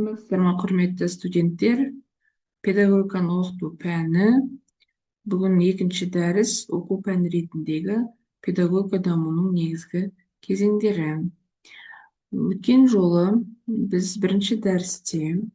Саламатсыздар ма, құрметті студенттер? Педагогиканы оқыту пәні. Бүгін екінші дәріс оқу пәні ретіндегі педагогика дамуының негізгі кезеңдері. Өткен жолы біз бірінші дәрісте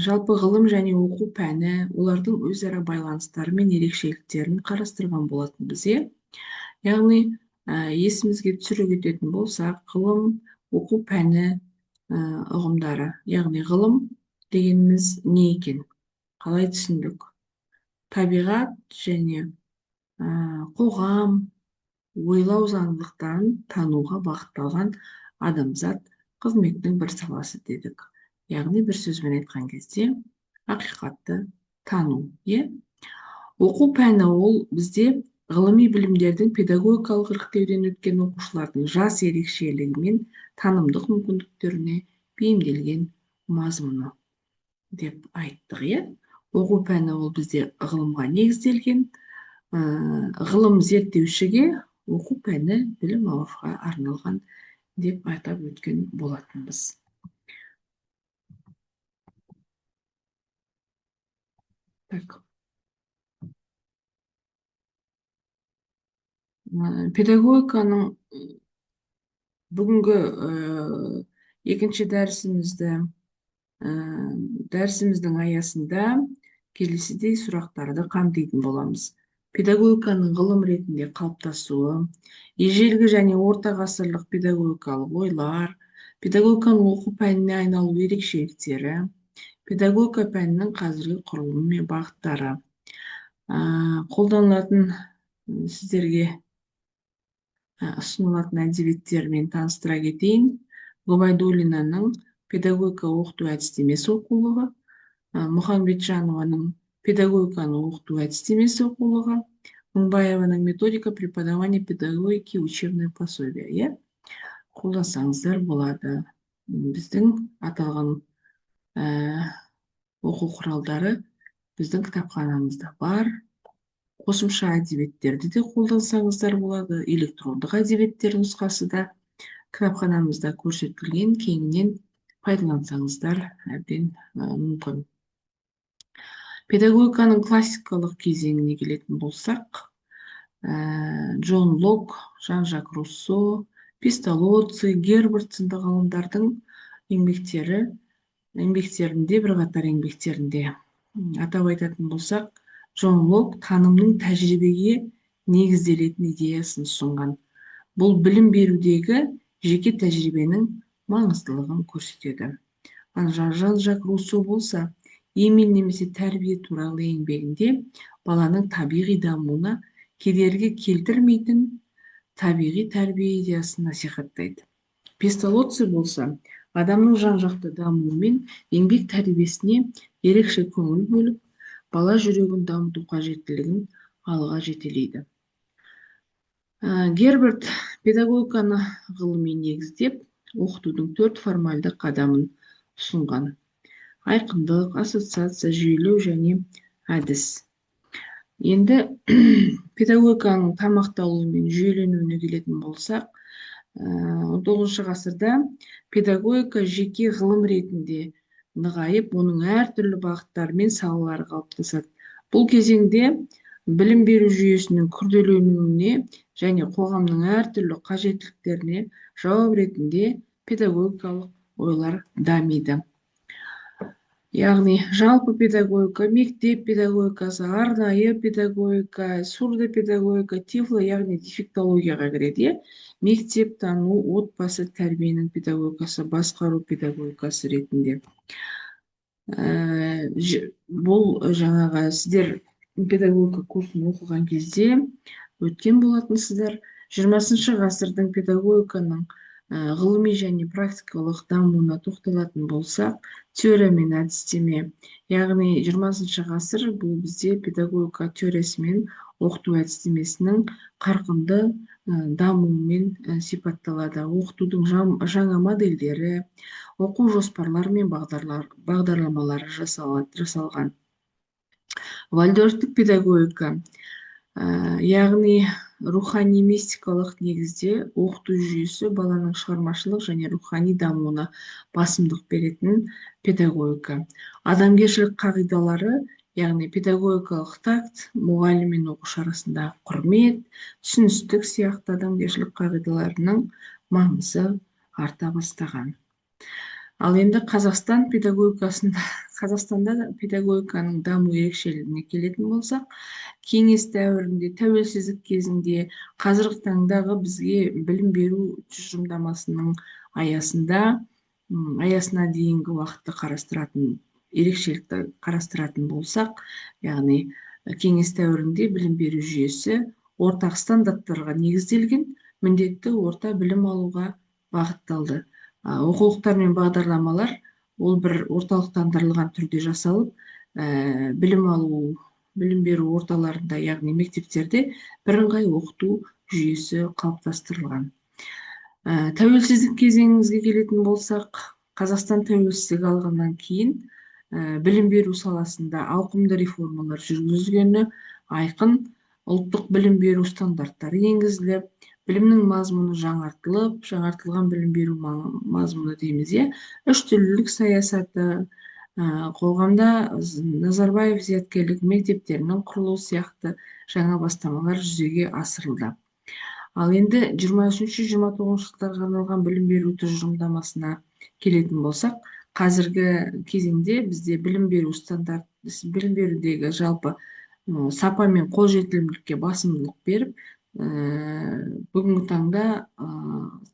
жалпы ғылым және оқу пәні, олардың өзара байланыстары мен ерекшеліктерін қарастырған болатынбыз. Яғни есімізге түсіре кететін болсақ, ғылым, оқу пәні ұғымдары. Яғни ғылым дегеніміз не екен? Қалай түсіндік? Табиғат және қоғам, ойлау заңдылықтарын тануға бағытталған адамзат қызметінің бір саласы дедік. Яғни бір сөзбен айтқан кезде ақиқатты тану. Оқу пәні ол бізде ғылыми білімдердің педагогикалық іріктеуден өткен оқушылардың жас ерекшелігі мен танымдық мүмкіндіктеріне бейімделген мазмұны деп айттық. Оқу пәні ол бізде ғылымға негізделген, ғылым зерттеушіге, оқу пәні білім алуға арналған деп атап өткен болатынбыз. Педагогиканың бүгінгі екінші дәрісіміздің аясында келесідей сұрақтарды қамтитын боламыз. Педагогиканың ғылым ретінде қалыптасуы, ежелгі және орта ғасырлық педагогикалық ойлар, педагогиканың оқу пәніне айналу ерекшеліктері, педагогика пәнінің қазіргі құрылымы мен бағыттары. Қолданылатын сіздерге ұсынылатын әдебиеттермен таныстыра кетейін. Ғұбайдуллинаның педагогика оқыту әдістемесі оқулығы, Мұхамбетжанованың педагогиканы оқыту әдістемесі оқулығы, Мыңбаеваның методика преподавания педагогики учебное пособие. Қолдансаңыздар болады. Біздің аталған оқу құралдары біздің кітапханамызда бар. Қосымша әдебиеттерді де қолдансаңыздар болады. Электрондық әдебиеттер нұсқасы да кітапханамызда көрсетілген, кеңінен пайдалансаңыздар әбден мүмкін. Педагогиканың классикалық кезеңіне келетін болсақ, Джон Лок, Жан-Жак Руссо, Песталоцци, Герберт сынды ғалымдардың еңбектерінде, бірқатар еңбектерінде атап айтатын болсақ, Джон Лок танымның тәжірибеге негізделетін идеясын ұсынған. Бұл білім берудегі жеке тәжірибенің маңыздылығын көрсетеді. Жан-Жак Руссо болса, Емил немесе тәрбие туралы еңбегінде баланың табиғи дамуына кедергі келтірмейтін табиғи тәрбие идеясын насихаттайды. Песталоцци болса, адамның жан-жақты дамуы мен еңбек тәрбиесіне ерекше көңіл бөліп, бала жүрегін дамыту қажеттілігін алға жетелейді. Герберт педагогиканы ғылыми негіздеп, оқытудың 4 формальды қадамын ұсынған. Айқындық, ассоциация, жүйелеу және әдіс. Енді педагогиканың тармақталуы мен жүйеленуіне келетін болсақ, 19 ғасырда педагогика жеке ғылым ретінде нығайып, оның әртүрлі бағыттары мен салалары қалыптасады. Бұл кезеңде білім беру жүйесінің күрделенуіне және қоғамның әртүрлі қажеттіліктеріне жауап ретінде педагогикалық ойлар дамиды. Яғни жалпы педагогика, мектеп педагогикасы, арнайы педагогика, сурдопедагогика, тифло, яғни дефектологияға кіреді. Мектеп тану, отбасы тәрбиенің педагогикасы, басқару педагогикасы ретінде. Бұл жаңағы сіздер педагогика курсын оқыған кезде өткен болатынсыздар. 20 ғасырдың педагогиканың ғылыми және практикалық дамуына тоқталатын болсақ, теория мен әдістеме. Яғни 20 ғасыр бұл бізде педагогика теориясы мен оқыту әдістемесінің қарқынды дамуымен сипатталады. Оқытудың жаңа модельдері, оқу жоспарлары мен бағдарламалары жасалған. Вальдорфтік педагогика Яғни рухани мистикалық негізде оқыту жүйесі баланың шығармашылық және рухани дамуына басымдық беретін педагогика. Адамгершілік қағидалары, яғни педагогикалық такт, мұғалім мен оқушы арасындағы құрмет, түсіністік сияқты адамгершілік қағидаларының маңызы арта бастаған. Ал енді Қазақстанда педагогиканың даму ерекшелігіне келетін болсақ, кеңес дәуірінде, тәуелсіздік кезінде, қазіргі таңдағы бізге білім беру тұжырымдамасының аясына дейінгі уақытты қарастыратын, ерекшелікті қарастыратын болсақ, яғни кеңес дәуірінде білім беру жүйесі ортақ стандарттарға негізделген міндетті орта білім алуға бағытталды. Оқулықтар мен бағдарламалар ол бір орталықтандырылған түрде жасалып, білім беру орталарында, яғни мектептерде бірыңғай оқыту жүйесі қалыптастырылған. Тәуелсіздік кезеңімізге келетін болсақ, Қазақстан тәуелсіздік алғаннан кейін білім беру саласында ауқымды реформалар жүргізілгені айқын. Ұлттық білім беру стандарттары енгізіліп, білімнің мазмұны жаңартылған білім беру мазмұны дейміз, үштілділік саясаты, қоғамда Назарбаев зияткерлік мектептерінің құрылуы сияқты жаңа бастамалар жүзеге асырылды. Ал енді 23-29 жылдарға арналған білім беру тұжырымдамасына келетін болсақ, қазіргі кезеңде бізде білім берудегі жалпы сапа мен қолжетімділікке басымдылық беріп, бүгінгі таңда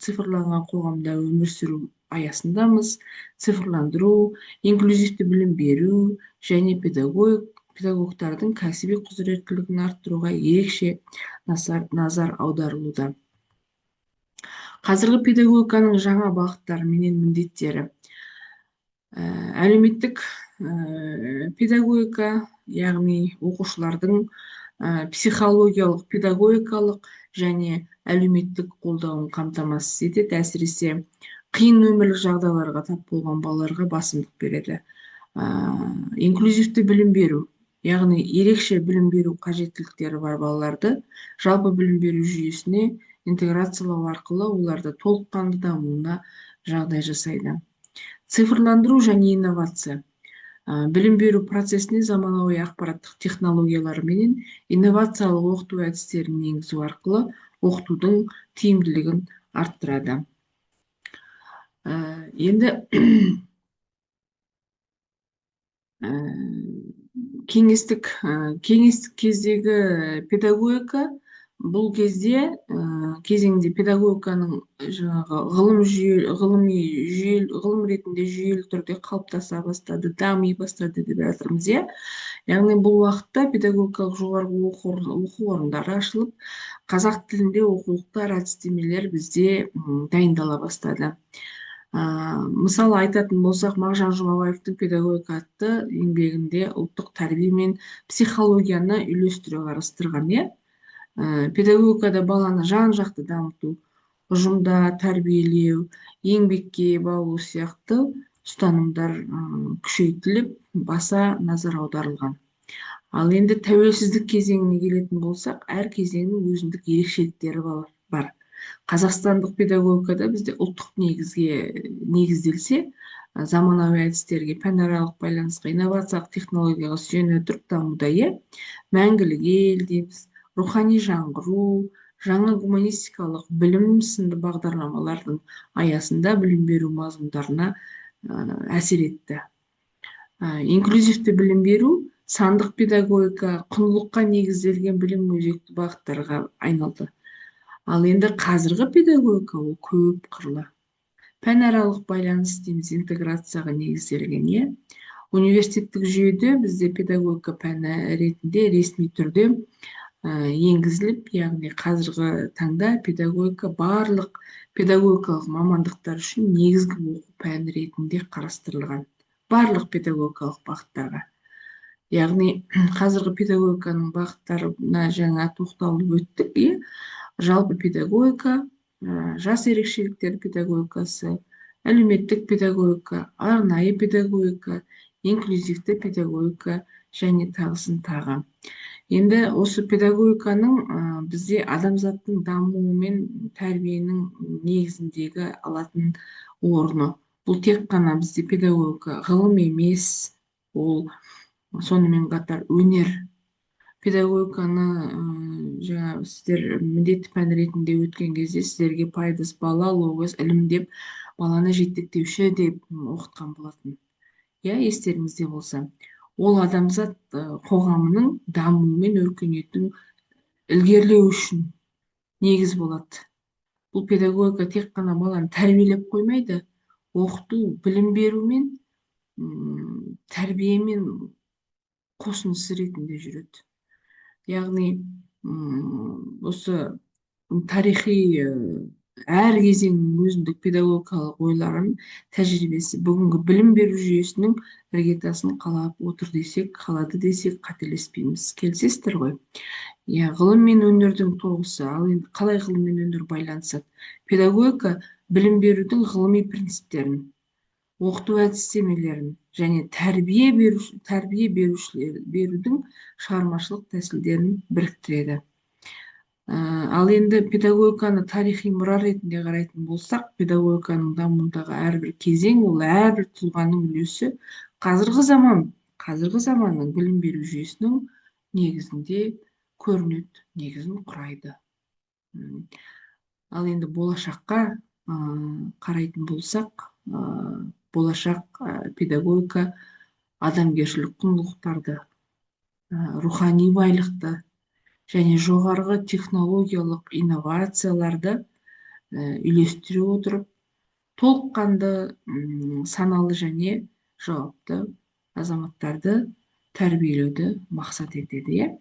цифрланған қоғамда өмір сүру аясындамыз. Цифрландыру, инклюзивті білім беру және педагогтардың кәсіби құзыреттілігін арттыруға ерекше назар аударылуда. Қазіргі педагогиканың жаңа бағыттары менен міндеттері: әлеуметтік педагогика, яғни оқушылардың психологиялық, педагогикалық және әлеуметтік қолдауын қамтамасыз етеді, әсіресе қиын өмірлік жағдайларға тап болған балаларға басымдық береді. Инклюзивті білім беру, яғни ерекше білім беру қажеттіліктері бар балаларды жалпы білім беру жүйесіне интеграциялау арқылы оларды толыққанды дамуына жағдай жасайды. Цифрландыру және инновация. Білім беру процесіне заманауи ақпараттық технологиялар менен инновациялық оқыту әдістерін енгізу арқылы оқытудың тиімділігін арттырады. Енді кеңестік кездегі педагогика, бұл кезеңде педагогиканың ғылым ретінде жүйелі түрде қалыптаса бастады, дами бастады деп жатырмыз. Яғни бұл уақытта педагогикалық жоғарғы оқу орындары ашылып, қазақ тілінде оқулықтар, әдістемелер бізде дайындала бастады. Мысалы айтатын болсақ, Мағжан Жұмабаевтың педагогика атты еңбегінде ұлттық тәрбие мен психологияны үйлестіре қарастырған. Педагогикада баланы жан-жақты дамыту, ұжымда тәрбиелеу, еңбекке баулу сияқты ұстанымдар күшейтіліп, баса назар аударылған. Ал енді тәуелсіздік кезеңіне келетін болсақ, әр кезеңнің өзіндік ерекшеліктері бар. Қазақстандық педагогикада бізде ұлттық негізге негізделсе, заманауи әдістерге, пәнаралық байланысқа, инновациялық технологияға сүйене отырып дамуда. Мәңгілік ел дейміз, рухани жаңғыру, жаңа гуманистикалық білім сынды бағдарламалардың аясында білім беру мазмұндарына әсер етті. Инклюзивті білім беру, сандық педагогика, құндылыққа негізделген білім өзекті бағыттарға айналды. Ал енді қазіргі педагогика ол көп қырлы. Пәнаралық байланыс дейміз, интеграцияға негізделген. Университеттік жүйеде бізде педагогика пәні ретінде ресми түрде енгізіліп, яғни қазіргі таңда педагогика барлық педагогикалық мамандықтар үшін негізгі оқу пәні ретінде қарастырылған. Барлық педагогикалық бағыттарға. Яғни қазіргі педагогиканың бағыттарына жаңа тоқталып өттік. Жалпы педагогика, жас ерекшеліктер педагогикасы, әлеуметтік педагогика, арнайы педагогика, инклюзивті педагогика және тағысын тағы. Енді осы педагогиканың бізде адамзаттың дамуы мен тәрбиенің негізіндегі алатын орны. Бұл тек қана бізде педагогика ғылым емес, ол сонымен қатар өнер. Педагогиканы жаңа сіздер міндетті пән ретінде өткен кезде сіздерге пайдас бала, логос, ілім деп баланы жетектеуші деп оқытқан болатын. Иә, естеріңізде болса. Ол адамзат қоғамының дамуы мен өркениетін ілгерілеу үшін негіз болады. Бұл педагогика тек қана баланы тәрбиелеп қоймайды, оқыту, білім беру мен тәрбиемен қосындысы ретінде жүреді. Яғни осы тарихи әр кезеңнің өзіндік педагогикалық ойларын, тәжірибесі бүгінгі білім беру жүйесінің іргетасын қалап отыр десек, қалады десек қателеспейміз. Келісесіздер ғой? Иә, ғылым мен өнердің тоғысы. Ал енді қалай ғылым мен өнер байланысады? Педагогика білім берудің ғылыми принциптерін, оқыту әдістемелерін және тәрбие берудің шығармашылық тәсілдерін біріктіреді. Ал енді педагогиканы тарихи мұра ретінде қарайтын болсақ, педагогиканың дамуындағы әрбір кезең, ол әрбір тұлғаның үлесі қазіргі заманның білім беру жүйесінің негізінде көрінеді, негізін құрайды. Ал енді болашаққа қарайтын болсақ, болашақ педагогика адамгершілік құндылықтарды, рухани байлықты және жоғарғы технологиялық инновацияларды үйлестіре отырып, толыққанды саналы және жауапты азаматтарды тәрбиелеуді мақсат етеді, иә.